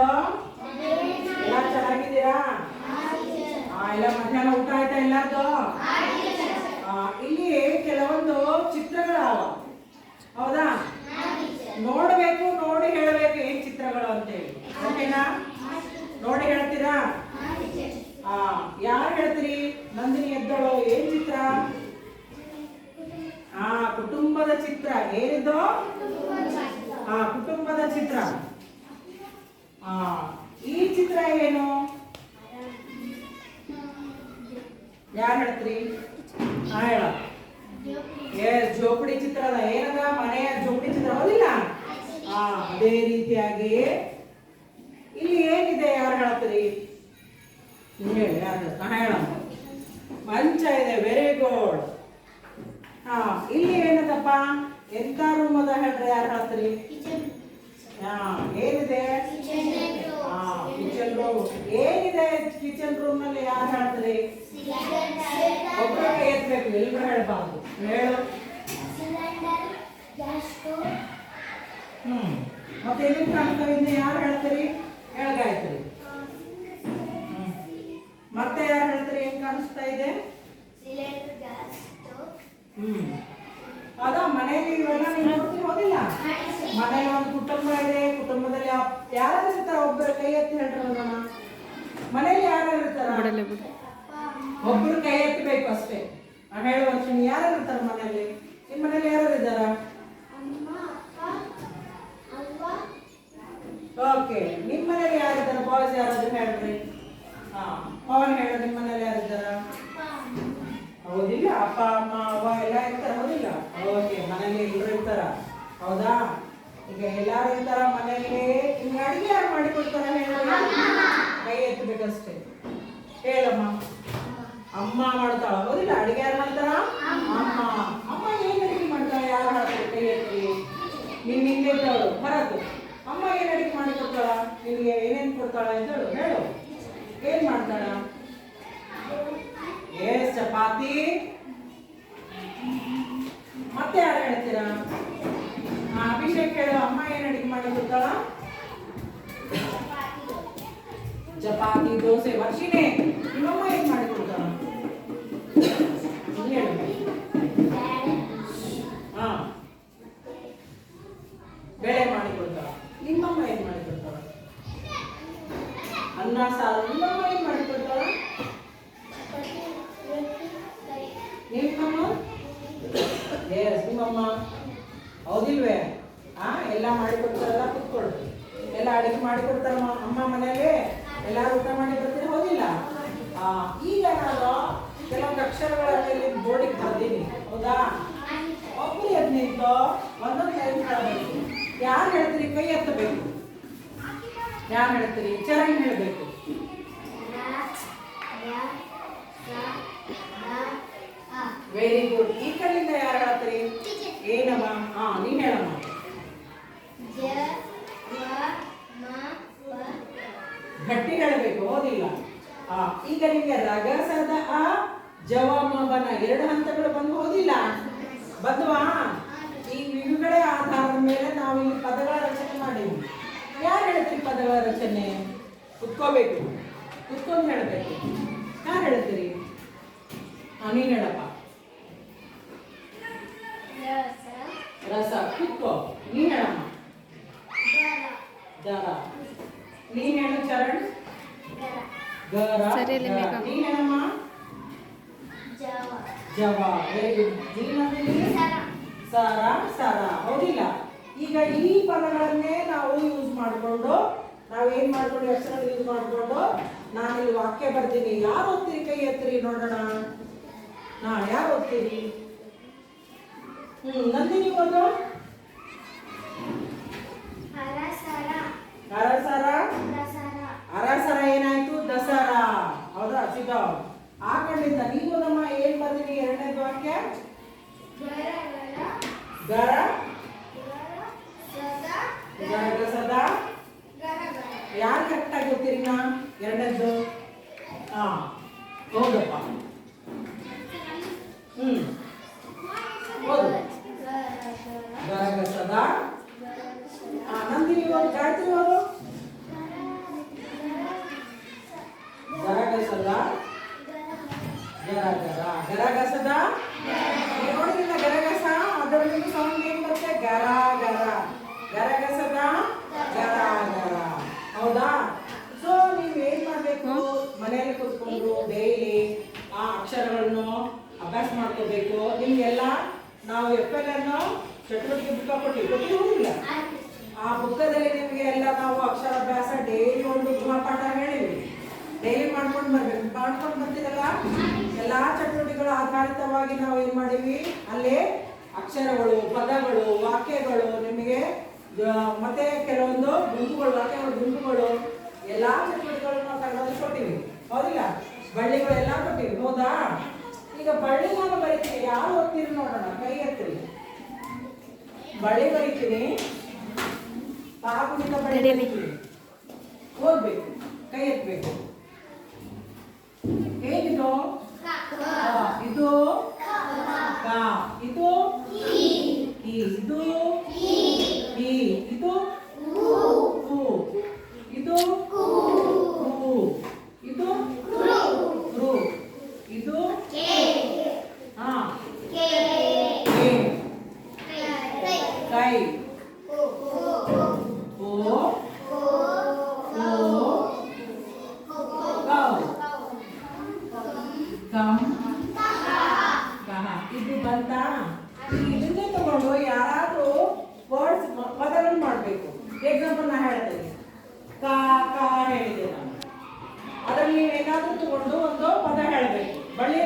ಎಲ್ಲ ಚೆನ್ನಾಗಿದ್ದೀರಾ? ಎಲ್ಲ ಮಧ್ಯಾಹ್ನ ಊಟ ಆಯ್ತಾ ಎಲ್ಲಾರ್ದು? ಇಲ್ಲಿ ಕೆಲವೊಂದು ಚಿತ್ರಗಳಾವ, ಹೌದಾ? ನೋಡ್ಬೇಕು, ನೋಡಿ ಹೇಳಬೇಕು ಏನ್ ಚಿತ್ರಗಳು ಅಂತೇಳಿ. ಓಕೆನಾ? ನೋಡಿ ಹೇಳ್ತೀರಾ? ಯಾರು ಹೇಳ್ತೀರಿ? ನಂದಿನಿ ಎದ್ದಳು. ಏನ್ ಚಿತ್ರ? ಕುಟುಂಬದ ಚಿತ್ರ. ಏನಿದು? ಕುಟುಂಬದ ಚಿತ್ರ. ಈ ಚಿತ್ರ ಏನು? ಯಾರು ಹೇಳ್ತೀರಿ? ಹೇಳ. ಜೋಪಡಿ ಚಿತ್ರ ಅದ. ಏನದ? ಮನೆಯ ಜೋಪಡಿ ಚಿತ್ರ, ಹೌದಿಲ್ಲ? ಅದೇ ರೀತಿಯಾಗಿ ಇಲ್ಲಿ ಏನಿದೆ? ಯಾರು ಹೇಳ್ತೀರಿ? ಹೇಳಿ. ಯಾರು? ಹೇಳ. ಮಂಚ ಇದೆ. Very good. ಇಲ್ಲಿ ಏನದಪ್ಪ? ಎಂತ ರೂಮ್ ಅದ ಹೇಳ್ರಿ? ಯಾರು ಹೇಳ್ತೀರಿ? ಏನಿದೆ? Kitchen room. ಏನಿದೆ ಕಿಚನ್ ರೂಮ್ ನಲ್ಲಿ? ಯಾರು ಹೇಳ್ತೀರಿ? ಒಬ್ಬರು ಕೈ ಎತ್ತಬೇಕು, ಎಲ್ರು ಹೇಳ್ಬಾರ್ದು. ಹೇಳು. ಮತ್ತೆ ಎಲ್ಲಿ ಕಾಣ್ತವೆ? ಯಾರು ಹೇಳ್ತೀರಿ? ಹೇಳ್ಗಾಯ್ತೀರಿ. ಮತ್ತೆ ಯಾರು ಹೇಳ್ತೀರಿ? ಏನ್ ಕಾಣಿಸ್ತಾ ಇದೆ? ಅದ ಮನೆಯಲ್ಲಿ ಇವೆಲ್ಲ ನೀವು ನೋಡ್ತೀವಿ, ಹೌದಿಲ್ಲ? ಮನೆಯಲ್ಲಿ ಒಂದು ಕುಟುಂಬ ಇದೆ. ಕುಟುಂಬದಲ್ಲಿ ಯಾರು ಇರ್ತಾರ? ಒಬ್ಬರು ಕೈ ಎತ್ತಿ ಹೇಳ್ರಿ ನೋಡೋಣ. ಮನೆಯಲ್ಲಿ ಯಾರು ಇರ್ತಾರ? ಒಬ್ಬರು ಕೈ ಎತ್ತಬೇಕು ಅಷ್ಟೇ. ಹೇಳುವ ಯಾರು ಇರ್ತಾರ ಮನೆಯಲ್ಲಿ? ನಿಮ್ಮ ಮನೇಲಿ ಯಾರು ಇದ್ದಾರ? ಓಕೆ. ನಿಮ್ಮ ಮನೇಲಿ ಯಾರಿದ್ದಾರ? ಬಾಯ್ಸ್ ಯಾರಾದ್ರೂ ಹೇಳ್ರಿ. ಪವನ್ ಹೇಳು. ನಿಮ್ಮ ಮನೇಲಿ ಯಾರಿದ್ದಾರ? ಹೌದಿಲ್ಲ? ಅಪ್ಪ ಅಮ್ಮ ಅವ್ವ ಎಲ್ಲ ಇರ್ತಾರ, ಹೌದಿಲ್ಲ? ಓಕೆ. ಮನೇಲಿ ಎಲ್ಲರೂ ಇರ್ತಾರ, ಹೌದಾ? ಈಗ ಎಲ್ಲಾರು ಇರ್ತಾರ ಮನೇಲಿ. ನಿಮ್ಗೆ ಅಡಿಗೆ ಯಾರು ಮಾಡಿಕೊಡ್ತಾರ? ಹೇಳಿ. ಕೈ ಎತ್ತಬೇಕಷ್ಟೇ. ಹೇಳಮ್ಮ. ಅಮ್ಮ ಮಾಡ್ತಾಳ, ಹೌದಿಲ್ಲ? ಅಡಿಗೆ ಯಾರು ಮಾಡ್ತಾರ? ಅಮ್ಮ. ಅಮ್ಮ ಏನ್ ಅಡಿಗೆ ಮಾಡ್ತಾಳ? ಯಾರು ಹೇಳ್ತಾರೆ? ಕೈ ಎತ್ತಿ. ನೀನ್ ಹಿಂದೆ ಇದ್ದವಳು ಬರತ್ತು. ಅಮ್ಮ ಏನ್ ಅಡಿಗೆ ಮಾಡಿಕೊಡ್ತಾಳ? ನಿನ್ಗೆ ಏನೇನ್ ಕೊಡ್ತಾಳ ಅಂತ ಹೇಳು. ಹೇಳು. ಏನ್ ಮಾಡ್ತಾಳ? ಚಪಾತಿ. ಮತ್ತೆ ಯಾರು ಹೇಳ್ತೀರಾ? ಅಭಿಷೇಕ್ ಹೇಳು. ಅಮ್ಮ ಏನ್ ಅಡಿಗೆ ಮಾಡಿ ಕೊಡ್ತಾಳ? ಚಪಾತಿ, ದೋಸೆ. ವರ್ಷಿನೇ ನಿಮ್ಮಮ್ಮ ಏನ್ ಮಾಡಿ ಕೊಡ್ತಾಳ? ಹೇಳು. ಬೇಳೆ ಮಾಡಿ ಕೊಡ್ತಾಳ. ನಿಮ್ಮಮ್ಮ ಏನ್ ಮಾಡಿ ಕೊಡ್ತಾಳ? ಅನ್ನ ಸಾರು. ನಿಮ್ಮಮ್ಮ ಏನ್ ಮಾಡಿ ಕೊಡ್ತಾಳ? ನಿಮ್ಮಮ್ಮ ಹೌದಿಲ್ವೇ? ಎಲ್ಲ ಮಾಡಿಕೊಡ್ತಾರಲ್ಲ, ಕುತ್ಕೊಳ್ರಿ. ಎಲ್ಲ ಅಡಿಗೆ ಮಾಡಿಕೊಡ್ತಾರ ಅಮ್ಮ ಮನೇಲಿ. ಎಲ್ಲಾರು ಊಟ ಮಾಡಿ ಬರ್ತೀರಿ, ಹೌದಿಲ್ಲ? ಈಗ ನಾನು ಕೆಲವೊಂದು ಅಕ್ಷರಗಳಲ್ಲಿ ಬೋರ್ಡಿಗೆ ಬರ್ತೀನಿ, ಹೌದಾ? ಒಬ್ಬರು ಎದ್ದು ನಿಂತು ಒಂದೊಂದು ಲೈನ್ ಹೇಳಬೇಕು. ಯಾರು ಹೇಳ್ತೀರಿ? ಕೈ ಎತ್ತಬೇಕು. ಯಾರು ಹೇಳ್ತೀರಿ? ಚರಣ್ ಹೇಳಬೇಕು. Very good. ಈ ಕಡೆಯಿಂದ ಯಾರು ಹೇಳ್ತೀರಿ? ಏನಮ್ಮ? ನೀನ್ ಹೇಳಮ್ಮ. ಗಟ್ಟಿ ಹೇಳಬೇಕು, ಹೌದಿಲ್ಲ? ಈಗ ನಿಮ್ಗೆ ರಗಸದ ಅ, ಜವಮಬನ ಎರಡು ಹಂತಗಳು ಬಂದು, ಹೌದಿಲ್ಲ? ಬಂದ್ವಾ? ಈ ಇವುಗಳ ಆಧಾರದ ಮೇಲೆ ನಾವು ಈ ಪದಗಳ ರಚನೆ ಮಾಡೀವಿ. ಯಾರು ಹೇಳ್ತೀರಿ ಪದಗಳ ರಚನೆ? ಕುತ್ಕೋಬೇಕು, ಕುತ್ಕೊಂಡು ಹೇಳಬೇಕು. ಯಾರು ಹೇಳ್ತೀರಿ? ನೀನ್ ಹೇಳಪ್ಪ. ರಸ. ಕುತ್ಕೋ. ನೀನ್ ಹೇಳಮ್ಮ. ದರ. ನೀನ್ ಹೇಳು ಚರಣ್. ಗರ. ನೀನ್ ಹೇಳಮ್ಮ. ಜವ. Very good. ಸರ. ಸರ, ಹೌದಿಲ್ಲ? ಈಗ ಈ ಪದಗಳನ್ನೇ ನಾವು ಯೂಸ್ ಮಾಡಿಕೊಂಡು, ನಾವೇನ್ ಮಾಡ್ಕೊಂಡು ಅಕ್ಷರ ಯೂಸ್ ಮಾಡಿಕೊಂಡು ನಾನಿಲ್ಲಿ ವಾಕ್ಯ ಬರ್ತೀನಿ. ಯಾರು ಓದ್ತೀರಿ? ಕೈ ಎತ್ತಿರಿ ನೋಡೋಣ. ಯಾರು ಓದ್ತೀರಿ? ನಂದಿನಿ ಓದು. ಅರಸರ ಏನಾಯ್ತು? ದಸರಾ, ಹೌದಾ? ಸಿಗಾವ್. ಖಂಡಿತ. ನೀವು ಓದಮ್ಮ. ಏನ್ ಬರ್ತೀನಿ? ಎರಡನೇದು ವಾಕ್ಯ. ಗರ. ಗರಗಸದ. ಯಾರು ಕರೆಕ್ಟಾಗಿ ಓದ್ತೀರಿ? ಎರಡನೇದು. ಹೌದಪ್ಪ. ಓದು. ಗರಗಸದ. ನಂದಿನಿ ಓದು. ಗಾಯತ್ರಿ ಓದು. ಗರ ಗರಗಸದ ನೋಡಿದಿಲ್ಲ ಗರಗಸ ಅದರಲ್ಲಿ ಸೌಂಡ್ ಏನ್ ಬರುತ್ತೆ ಗರ ಗರ ಗರಗಸದ ಗರ ಗರ ಹೌದಾ. ಸೊ ನೀವು ಏನ್ ಮಾಡ್ಬೇಕು ಮನೆಯಲ್ಲಿ ಕೂತ್ಕೊಂಡು ಡೈಲಿ ಆ ಅಕ್ಷರಗಳನ್ನು ಅಭ್ಯಾಸ ಮಾಡ್ಕೋಬೇಕು. ನಿಮ್ಗೆಲ್ಲ ನಾವು FL ಅನ್ನು ಚಟುವಟಿಕೆ ಬುಕ್ಕ ಕೊಟ್ಟಿಲ್ಲ. ಆ ಬುಕ್ಕದಲ್ಲಿ ನಿಮಗೆ ಎಲ್ಲ ನಾವು ಅಕ್ಷರಾಭ್ಯಾಸ ಡೈಲಿ ಒಂದು ಗೃಹಪಾಠ ಹೇಳಿವಿ. ಡೈಲಿ ಮಾಡ್ಕೊಂಡು ಬರ್ಬೇಕು. ಮಾಡ್ಕೊಂಡು ಬರ್ತಿರಲ್ಲ ಎಲ್ಲಾ ಚಟುವಟಿಕೆಗಳು ಆಧಾರಿತವಾಗಿ ನಾವು ಏನ್ ಮಾಡಿವಿ ಅಲ್ಲಿ ಅಕ್ಷರಗಳು ಪದಗಳು ವಾಕ್ಯಗಳು ನಿಮಗೆ ಮತ್ತೆ ಕೆಲವೊಂದು ಗುಂಪುಗಳು ವಾಕ್ಯಗಳು ಗುಂಪುಗಳು ಎಲ್ಲಾ ಚಟುವಟಿಕೆಗಳು ನಾವು ತಗೊಂಡು ಕೊಟ್ಟಿವಿ ಹೌದಿಲ್ಲ. ಬಳ್ಳಿಗಳು ಎಲ್ಲ ಕೊಟ್ಟಿವಿ ಹೌದಾ. ಈಗ ಬಳ್ಳಿ ನಾನು ಬರೀತೀನಿ ಯಾರು ಓದ್ತೀರಿ ನೋಡೋಣ ಕೈ ಎತ್ತಿರಿ. ಬಳ್ಳಿ ಬರೀತೀನಿ ಪಾಪದಿಂದ ಬಳ್ಳಿ ಬರೀತೀನಿ ಓದ್ಬೇಕು ಕೈ ಎತ್ತಬೇಕು. ಹೇಗಿದು ಇದು ಕ ಇದು ಕಿ ಇದು ಕಿ ಇದು ಕು ಇದು ಕು ಇದು ರು ಇದು ಹಾ ಕೈ ಇದು ಬಂತ. ಇದನ್ನೇ ತಗೊಂಡು ಯಾರಾದ್ರೂ ವರ್ಡ್ಸ್ ಪದಗಳನ್ನು ಮಾಡಬೇಕು. ಎಕ್ಸಾಂಪಲ್ ನಾ ಹೇಳ್ತೇನೆ ಕಾ ಕಾ ಹೇಳಿದೆ ನಾನು. ಅದರಲ್ಲಿ ನೀವೇನಾದ್ರೂ ತಗೊಂಡು ಒಂದು ಪದ ಹೇಳಬೇಕು. ಬಳ್ಳಿ